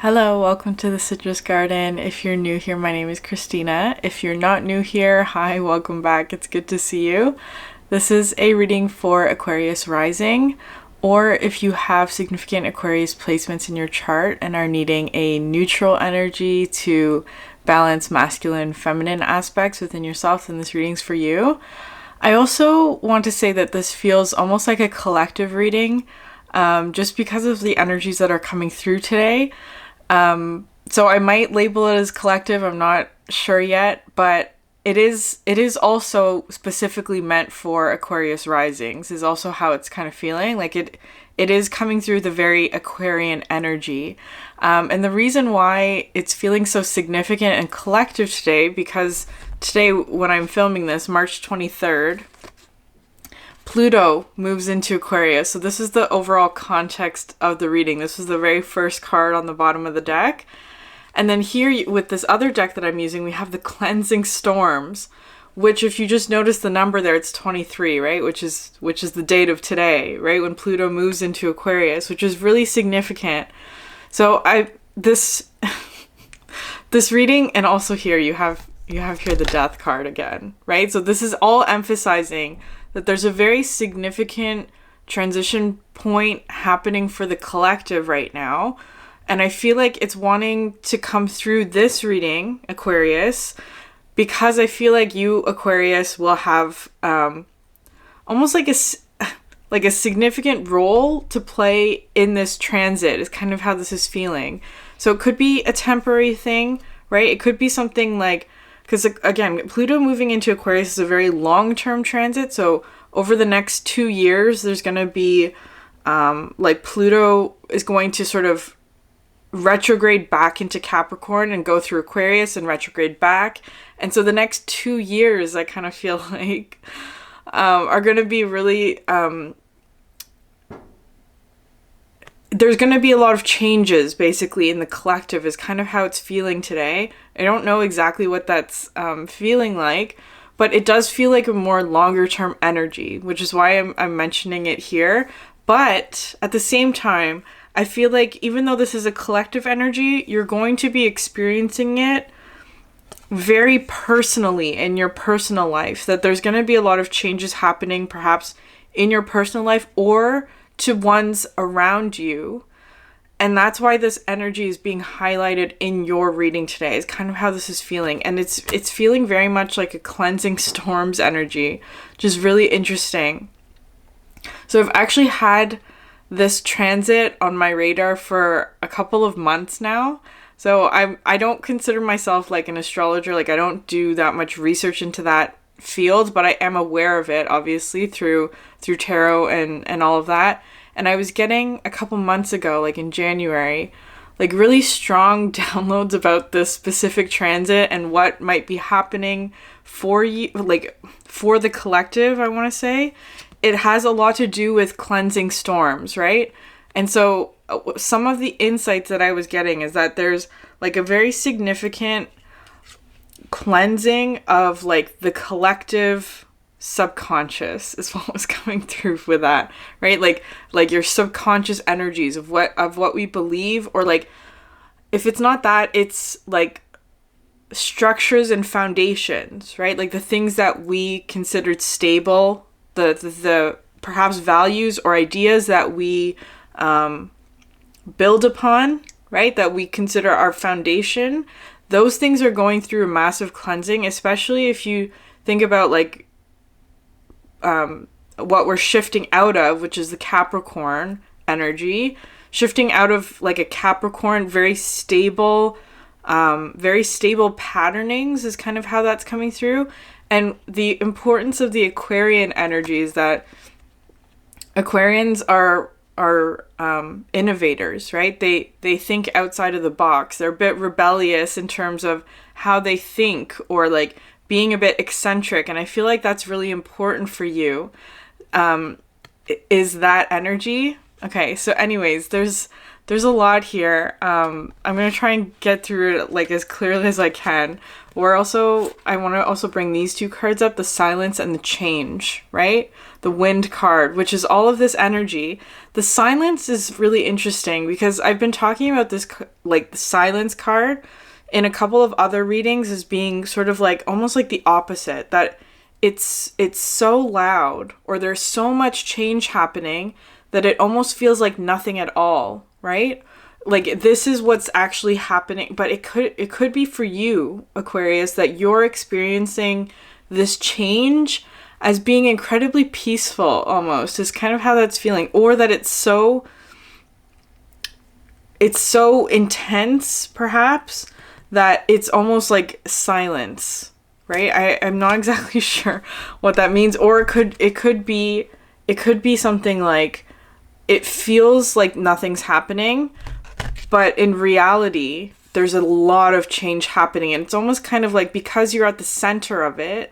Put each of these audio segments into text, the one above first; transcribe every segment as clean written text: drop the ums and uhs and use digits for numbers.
Hello, welcome to the Citrus Garden. If you're new here, my name is Christina. If you're not new here, hi, welcome back. It's good to see you. This is a reading for Aquarius rising, or if you have significant Aquarius placements in your chart and are needing a neutral energy to balance masculine, feminine aspects within yourself, then this reading's for you. I also want to say that this feels almost like a collective reading, just because of the energies that are coming through today. So I might label it as collective, I'm not sure yet, but it is also specifically meant for Aquarius risings, is also how it's kind of feeling. Like it is coming through the very Aquarian energy. And the reason why it's feeling so significant and collective today, because today when I'm filming this, March 23rd, Pluto moves into Aquarius. So this is the overall context of the reading. This was the very first card on the bottom of the deck. And then here with this other deck that I'm using, we have the cleansing storms, which if you just notice the number there, it's 23, right? Which is the date of today, right? When Pluto moves into Aquarius, which is really significant. So this reading, and also here you have here the death card again, right? So this is all emphasizing that there's a very significant transition point happening for the collective right now. And I feel like it's wanting to come through this reading, Aquarius, because I feel like you, Aquarius, will have almost like a significant role to play in this transit, is kind of how this is feeling. So it could be a temporary thing, right? It could be something like, because again, Pluto moving into Aquarius is a very long-term transit. So over the next 2 years, there's going to be, Pluto is going to sort of retrograde back into Capricorn and go through Aquarius and retrograde back. And so the next 2 years, I kind of feel like, are going to be really, there's going to be a lot of changes basically in the collective, is kind of how it's feeling today. I don't know exactly what that's feeling like, but it does feel like a more longer term energy, which is why I'm mentioning it here. But at the same time, I feel like even though this is a collective energy, you're going to be experiencing it very personally in your personal life, that there's going to be a lot of changes happening perhaps in your personal life or to ones around you. And that's why this energy is being highlighted in your reading today, is kind of how this is feeling. And it's feeling very much like a cleansing storms energy, which is really interesting. So I've actually had this transit on my radar for a couple of months now. So I don't consider myself like an astrologer. Like I don't do that much research into that field, but I am aware of it obviously through tarot and all of that. And I was getting a couple months ago, like in January, like really strong downloads about this specific transit and what might be happening for you, like for the collective, I want to say. It has a lot to do with cleansing storms, right? And so some of the insights that I was getting is that there's like a very significant cleansing of like the collective subconscious is what was coming through with that, right? Like your subconscious energies of what we believe, or like if it's not that, it's like structures and foundations, right? Like the things that we considered stable, the perhaps values or ideas that we build upon, right? That we consider our foundation. Those things are going through a massive cleansing, especially if you think about like what we're shifting out of, which is the Capricorn energy, shifting out of like a Capricorn, very stable patternings is kind of how that's coming through. And the importance of the Aquarian energy is that Aquarians are innovators, right? They think outside of the box. They're a bit rebellious in terms of how they think, or like being a bit eccentric. And I feel like that's really important for you, is that energy. Okay, so anyways, there's there's a lot here. I'm going to try and get through it like as clearly as I can. I want to also bring these two cards up, the silence and the change, right? The wind card, which is all of this energy. The silence is really interesting because I've been talking about this, like the silence card in a couple of other readings as being sort of like almost like the opposite, that it's so loud, or there's so much change happening that it almost feels like nothing at all, right? Like this is what's actually happening, but it could be for you, Aquarius, that you're experiencing this change as being incredibly peaceful, almost is kind of how that's feeling, or that it's so intense perhaps that it's almost like silence, right? I'm not exactly sure what that means, or it could be something like it feels like nothing's happening, but in reality there's a lot of change happening, and it's almost kind of like because you're at the center of it,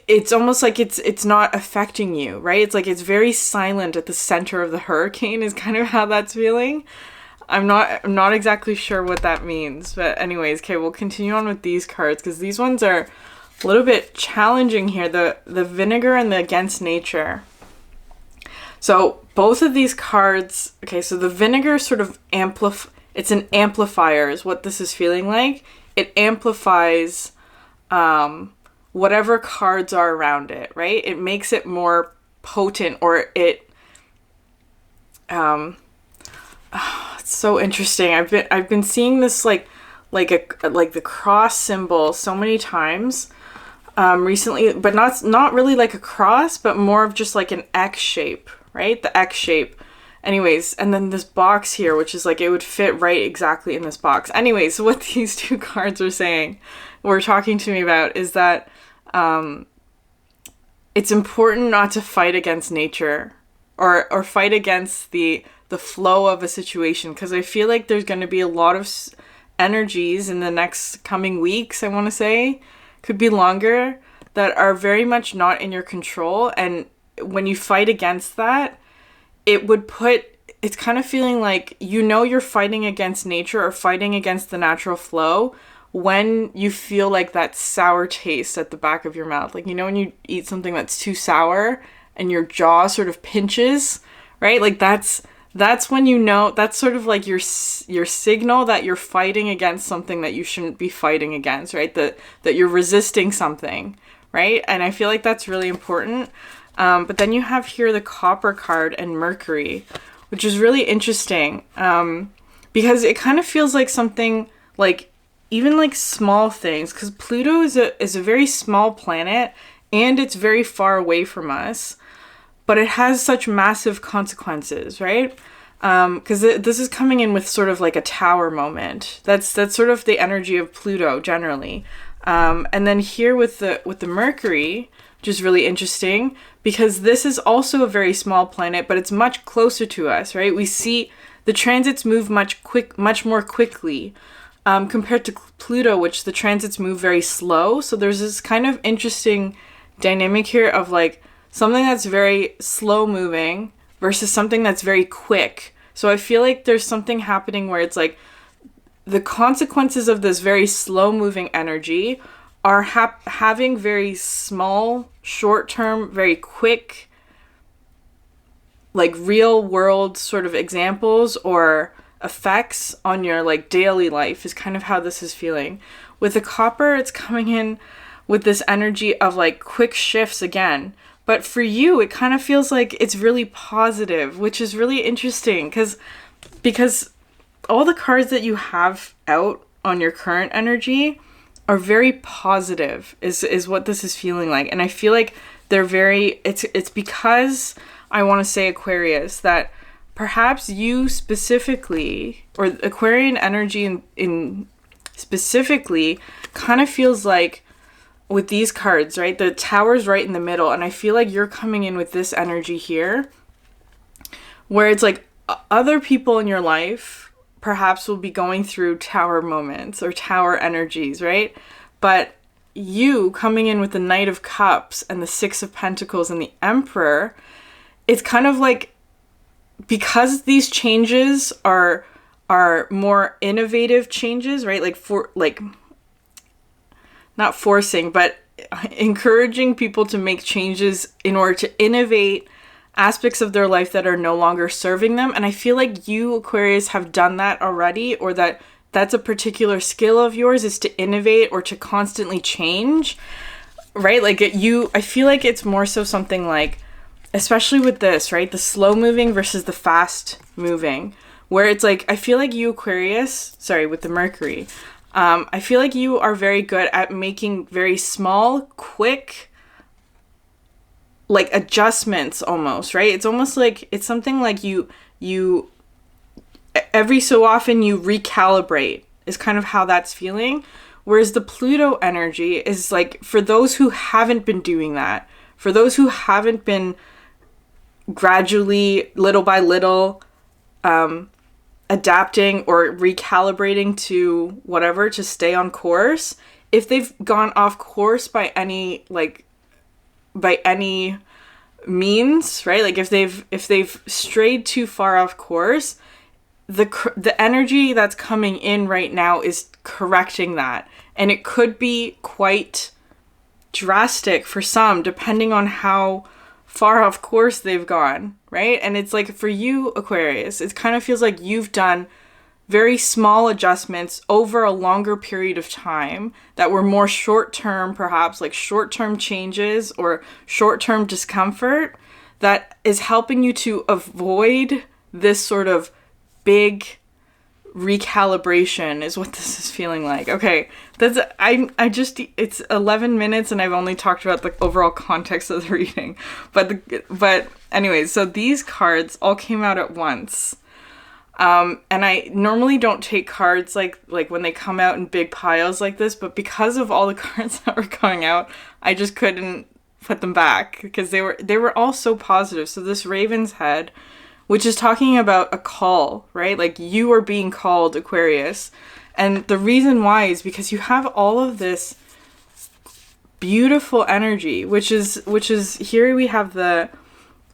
it's almost like it's not affecting you, right? It's like it's very silent at the center of the hurricane is kind of how that's feeling. I'm not exactly sure what that means, but anyways, okay, we'll continue on with these cards because these ones are a little bit challenging here. The vinegar and the against nature. So both of these cards, okay, so the vinegar sort of it's an amplifier is what this is feeling like. It amplifies whatever cards are around it, right? It makes it more potent, or it it's so interesting. I've been seeing this like the cross symbol so many times recently, but not really like a cross, but more of just like an X shape, right? The X shape. Anyways, and then this box here, which is like it would fit right exactly in this box. Anyways, so what these two cards were talking to me about is that it's important not to fight against nature or fight against the flow of a situation, because I feel like there's going to be a lot of energies in the next coming weeks, I want to say, could be longer, that are very much not in your control. And when you fight against that, it's kind of feeling like, you're fighting against nature or fighting against the natural flow when you feel like that sour taste at the back of your mouth. Like, when you eat something that's too sour and your jaw sort of pinches, right? Like that's when that's sort of like your signal that you're fighting against something that you shouldn't be fighting against, right? That you're resisting something, right? And I feel like that's really important. But then you have here the Copper card and Mercury, which is really interesting because it kind of feels like something like even like small things, because Pluto is a very small planet and it's very far away from us, but it has such massive consequences, right? Because this is coming in with sort of like a tower moment. That's sort of the energy of Pluto generally. And then here with the Mercury, which is really interesting because this is also a very small planet, but it's much closer to us, right? We see the transits move much more quickly compared to Pluto, which the transits move very slow. So there's this kind of interesting dynamic here of like something that's very slow moving versus something that's very quick. So I feel like there's something happening where it's like the consequences of this very slow moving energy are having very small, short-term, very quick, like real world sort of examples or effects on your like daily life is kind of how this is feeling. With the Copper, it's coming in with this energy of like quick shifts again. But for you, it kind of feels like it's really positive, which is really interesting because all the cards that you have out on your current energy are very positive is what this is feeling like. And I feel like they're very, it's because I want to say, Aquarius, that perhaps you specifically, or Aquarian energy in specifically, kind of feels like with these cards, right? The Tower's right in the middle, and I feel like you're coming in with this energy here, where it's like other people in your life perhaps will be going through Tower moments or Tower energies, right? But you coming in with the Knight of Cups and the Six of Pentacles and the Emperor, it's kind of like because these changes are more innovative changes, right? Like not forcing, but encouraging people to make changes in order to innovate aspects of their life that are no longer serving them. And I feel like you, Aquarius, have done that already, or that's a particular skill of yours, is to innovate or to constantly change, right? Like I feel like it's more so something like, especially with this, right? The slow moving versus the fast moving, where it's like, I feel like you, Aquarius, with the Mercury, I feel like you are very good at making very small, quick, like adjustments almost, right? It's almost like, it's something like you every so often you recalibrate is kind of how that's feeling. Whereas the Pluto energy is like, for those who haven't been doing that, for those who haven't been gradually, little by little, adapting or recalibrating to whatever to stay on course, if they've gone off course by any means, right? Like if they've strayed too far off course, the energy that's coming in right now is correcting that. And it could be quite drastic for some, depending on how far off course they've gone, right? And it's like, for you, Aquarius, it kind of feels like you've done very small adjustments over a longer period of time that were more short-term, perhaps like short-term changes or short-term discomfort that is helping you to avoid this sort of big recalibration, is what this is feeling like. Okay, it's 11 minutes and I've only talked about the overall context of the reading. But anyways, so these cards all came out at once. And I normally don't take cards like when they come out in big piles like this, but because of all the cards that were coming out, I just couldn't put them back because they were all so positive. So this Raven's Head, which is talking about a call, right? Like you are being called, Aquarius. And the reason why is because you have all of this beautiful energy, which is here we have the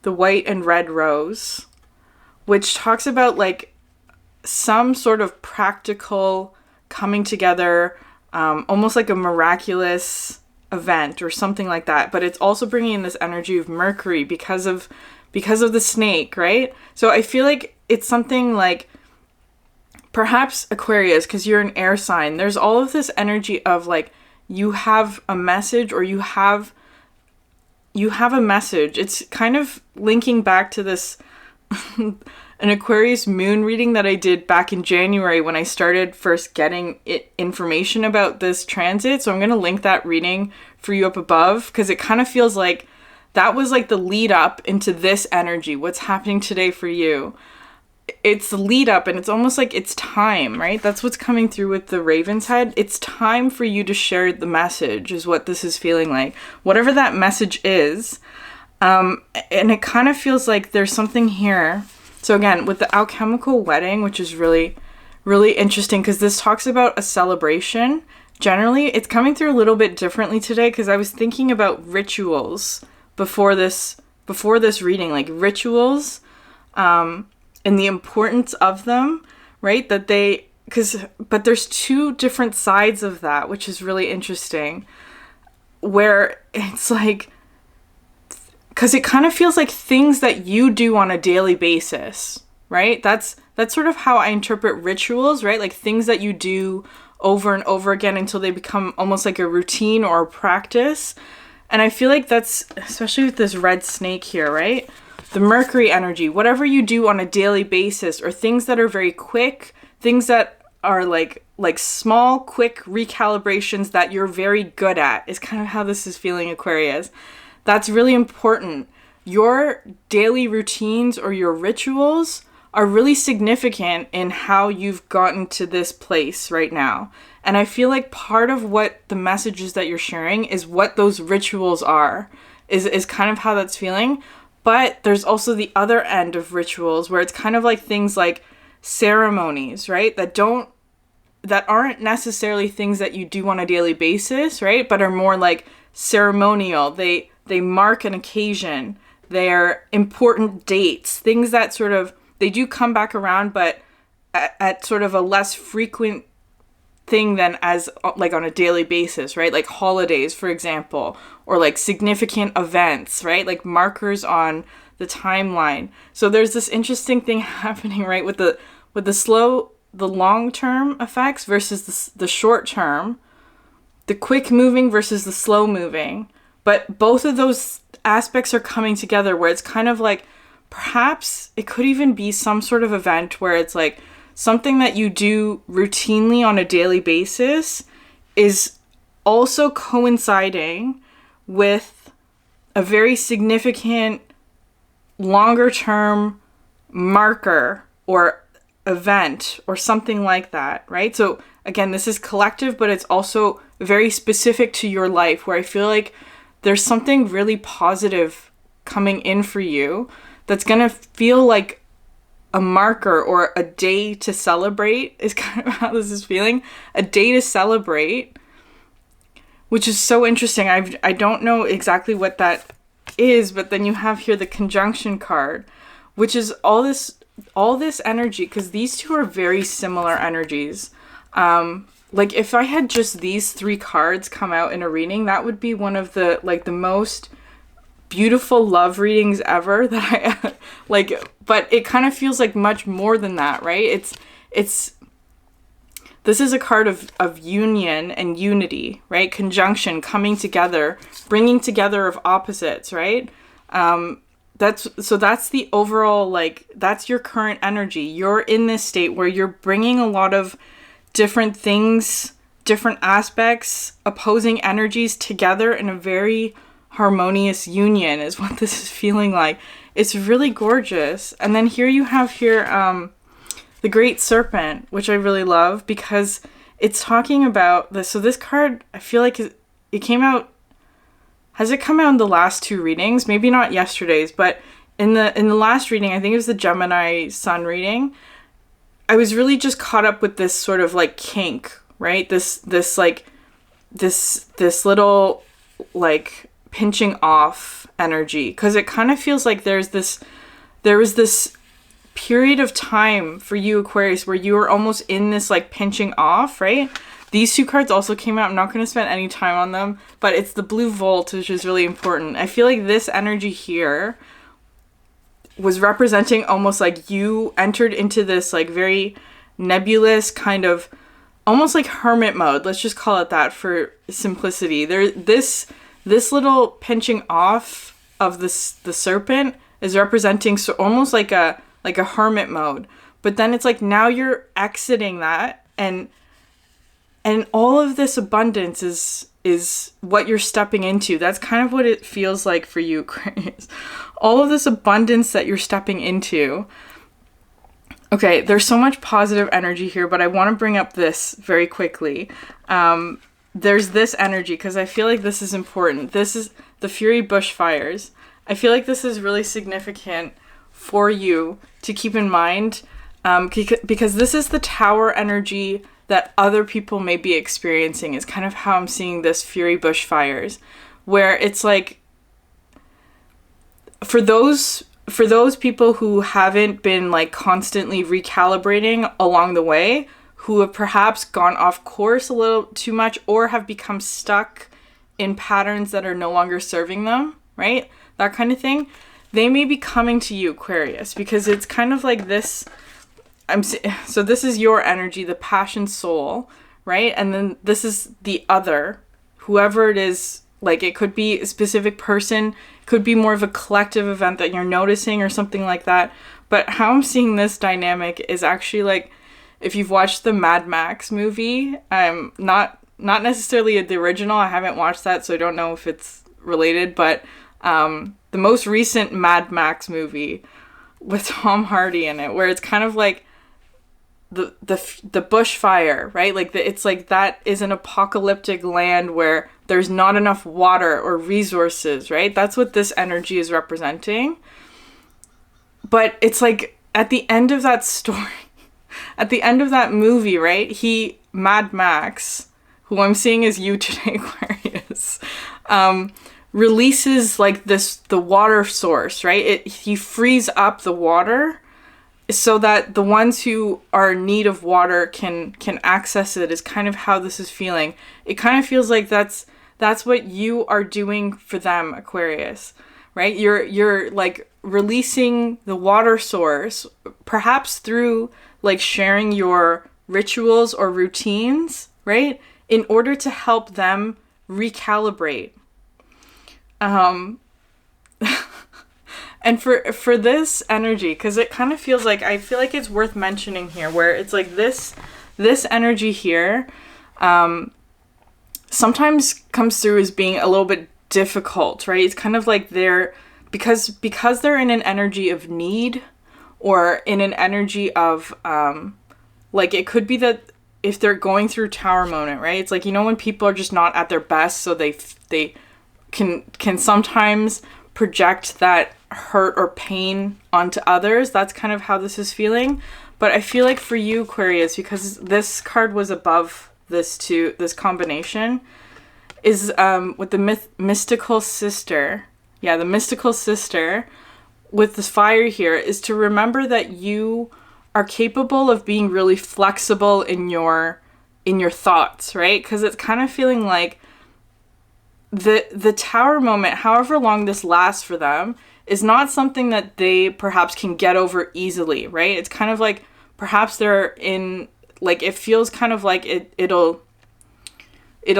white and red rose, which talks about like some sort of practical coming together, almost like a miraculous event or something like that. But it's also bringing in this energy of Mercury because of the snake, right? So I feel like it's something like, perhaps Aquarius, because you're an air sign, there's all of this energy of like, you have a message, or you have a message. It's kind of linking back to this an Aquarius moon reading that I did back in January when I started first getting information about this transit. So I'm going to link that reading for you up above, because it kind of feels like that was like the lead up into this energy, what's happening today for you. It's the lead up, and it's almost like it's time, right? That's what's coming through with the Raven's Head. It's time for you to share the message, is what this is feeling like. Whatever that message is. And it kind of feels like there's something here. So again, with the Alchemical Wedding, which is really, really interesting, because this talks about a celebration. Generally, it's coming through a little bit differently today, because I was thinking about rituals before this reading, like rituals, and the importance of them, right? But there's two different sides of that, which is really interesting, where it's like, because it kind of feels like things that you do on a daily basis, right? That's sort of how I interpret rituals, right? Like things that you do over and over again until they become almost like a routine or a practice. And I feel like that's, especially with this red snake here, right? The Mercury energy, whatever you do on a daily basis, or things that are very quick, things that are like small, quick recalibrations that you're very good at, is kind of how this is feeling, Aquarius. That's really important. Your daily routines or your rituals are really significant in how you've gotten to this place right now. And I feel like part of what the messages that you're sharing is what those rituals are, is kind of how that's feeling. But there's also the other end of rituals, where it's kind of like things like ceremonies, right? That aren't necessarily things that you do on a daily basis, right? But are more like ceremonial. They mark an occasion. They're important dates, things that sort of they do come back around, but at sort of a less frequent thing than as like on a daily basis, right? Like holidays, for example, or like significant events, right? Like markers on the timeline. So there's this interesting thing happening, right? With the long term effects versus the short term, the quick moving versus the slow moving. But both of those aspects are coming together where it's kind of like, perhaps it could even be some sort of event where it's like something that you do routinely on a daily basis is also coinciding with a very significant longer term marker or event or something like that, right? So again, this is collective, but it's also very specific to your life, where I feel like there's something really positive coming in for you that's going to feel like a marker or a day to celebrate, is kind of how this is feeling. A day to celebrate, which is so interesting. I don't know exactly what that is, but then you have here the conjunction card, which is all this energy, because these two are very similar energies. Like if I had just these three cards come out in a reading, that would be one of the most beautiful love readings ever that I like, but it kind of feels like much more than that, right? This is a card of union and unity, right? Conjunction, coming together, bringing together of opposites, right? That's the overall, like, that's your current energy. You're in this state where you're bringing a lot of different things, different aspects, opposing energies together in a very harmonious union is what this is feeling like. It's really gorgeous. And then here you have the Great Serpent, which I really love because it's talking about this. So this card, I feel like it came out. Has it come out in the last two readings? Maybe not yesterday's, but in the last reading, I think it was the Gemini Sun reading, I was really just caught up with this sort of like kink, right? This little like pinching off energy, because it kind of feels like there was this period of time for you, Aquarius, where you were almost in this like pinching off, right? These two cards also came out. I'm not going to spend any time on them, but it's the blue volt, which is really important. I feel like this energy here was representing almost like you entered into this like very nebulous kind of almost like hermit mode. Let's just call it that for simplicity. This little pinching off of the serpent is representing so almost like a hermit mode. But then it's like now you're exiting that, and all of this abundance is what you're stepping into. That's kind of what it feels like for you, Aquarius. All of this abundance that you're stepping into. Okay, there's so much positive energy here, but I want to bring up this very quickly. There's this energy, because I feel like this is important. This is the Fury bushfires. I feel like this is really significant for you to keep in mind, because this is the tower energy that other people may be experiencing, is kind of how I'm seeing this Fury bushfires, where it's like, for those people who haven't been like constantly recalibrating along the way, who have perhaps gone off course a little too much or have become stuck in patterns that are no longer serving them, right? That kind of thing. They may be coming to you, Aquarius, because it's kind of like this. So this is your energy, the passion soul, right? And then this is the other, whoever it is. Like, it could be a specific person, could be more of a collective event that you're noticing or something like that. But how I'm seeing this dynamic is actually like, if you've watched the Mad Max movie, not necessarily the original, I haven't watched that, so I don't know if it's related, but the most recent Mad Max movie with Tom Hardy in it, where it's kind of like the bushfire, right? Like it's like that is an apocalyptic land where there's not enough water or resources, right? That's what this energy is representing. But it's like at the end of that story, at the end of that movie, right? Mad Max, who I'm seeing as you today, Aquarius, releases like the water source, right? He frees up the water, so that the ones who are in need of water can access it, is kind of how this is feeling. It kind of feels like that's what you are doing for them, Aquarius, right? You're like releasing the water source, perhaps through like sharing your rituals or routines, right? In order to help them recalibrate. And for this energy, because it kind of feels like, I feel like it's worth mentioning here, where it's like this energy here sometimes comes through as being a little bit difficult, right? It's kind of like because they're in an energy of need, or in an energy of like, it could be that if they're going through tower moment, right? It's like, you know, when people are just not at their best, so they can sometimes project that hurt or pain onto others. That's kind of how this is feeling. But I feel like for you, Aquarius, because this card was above this combination, is with the mystical sister. Yeah, the mystical sister with this fire here, is to remember that you are capable of being really flexible in your thoughts, right? Because it's kind of feeling like the tower moment, however long this lasts for them, is not something that they perhaps can get over easily, right? It's kind of like perhaps they're in, like, it feels kind of like it'll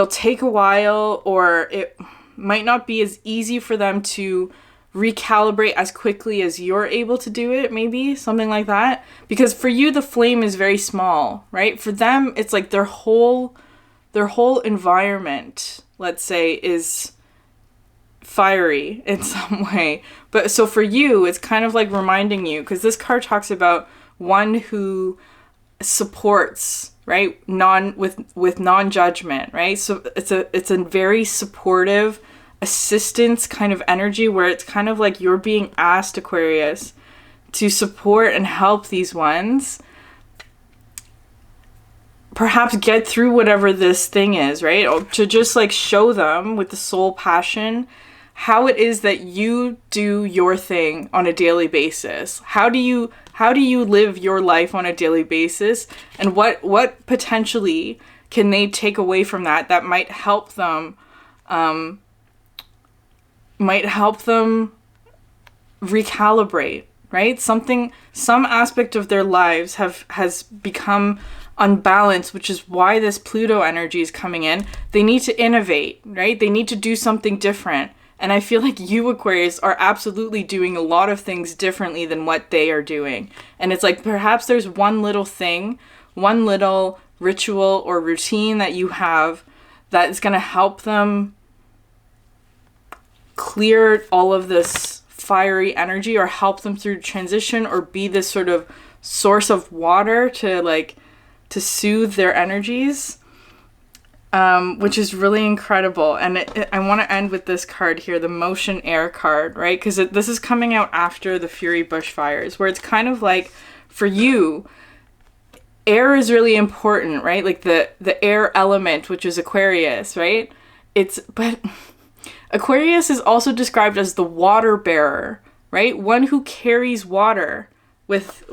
take a while, or it might not be as easy for them to recalibrate as quickly as you're able to do it, maybe something like that. Because for you, the flame is very small, right? For them, it's like their whole environment, let's say, is fiery in some way. But so for you, it's kind of like reminding you, because this card talks about one who supports, right? With non-judgment, right? So it's a very supportive assistance kind of energy, where it's kind of like you're being asked, Aquarius, to support and help these ones perhaps get through whatever this thing is, right? Or to just like show them with the soul passion how it is that you do your thing on a daily basis. How do you live your life on a daily basis, and what potentially can they take away from that might help them recalibrate, right? Some aspect of their lives has become unbalanced, which is why this Pluto energy is coming in. They need to innovate, right? They need to do something different. And I feel like you, Aquarius, are absolutely doing a lot of things differently than what they are doing. And it's like perhaps there's one little thing, one little ritual or routine that you have that is going to help them clear all of this fiery energy, or help them through transition, or be this sort of source of water to soothe their energies, which is really incredible. And I want to end with this card here, the Motion Air card, right? Because this is coming out after the Fury bushfires, where it's kind of like, for you, air is really important, right? Like the air element, which is Aquarius, right? But Aquarius is also described as the water bearer, right? One who carries water with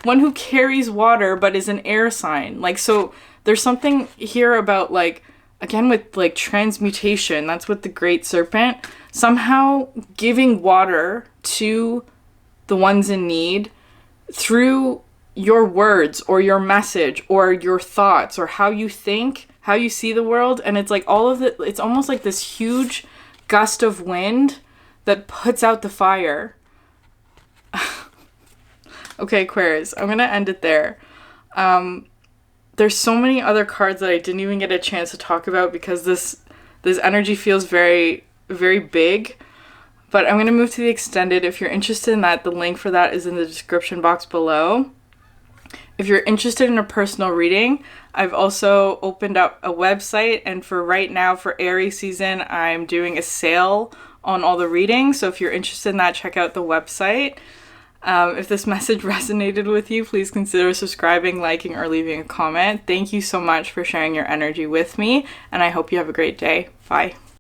one who carries water but is an air sign. Like, so there's something here about, like, again, with like transmutation, that's what the Great Serpent, somehow giving water to the ones in need through your words or your message or your thoughts or how you think, how you see the world. And it's like all of it, it's almost like this huge gust of wind that puts out the fire. Okay, Aquarius, I'm gonna end it there. There's so many other cards that I didn't even get a chance to talk about because this energy feels very, very big. But I'm going to move to the extended. If you're interested in that, the link for that is in the description box below. If you're interested in a personal reading, I've also opened up a website. And for right now, for Aries season, I'm doing a sale on all the readings. So if you're interested in that, check out the website. If this message resonated with you, please consider subscribing, liking, or leaving a comment. Thank you so much for sharing your energy with me, and I hope you have a great day. Bye.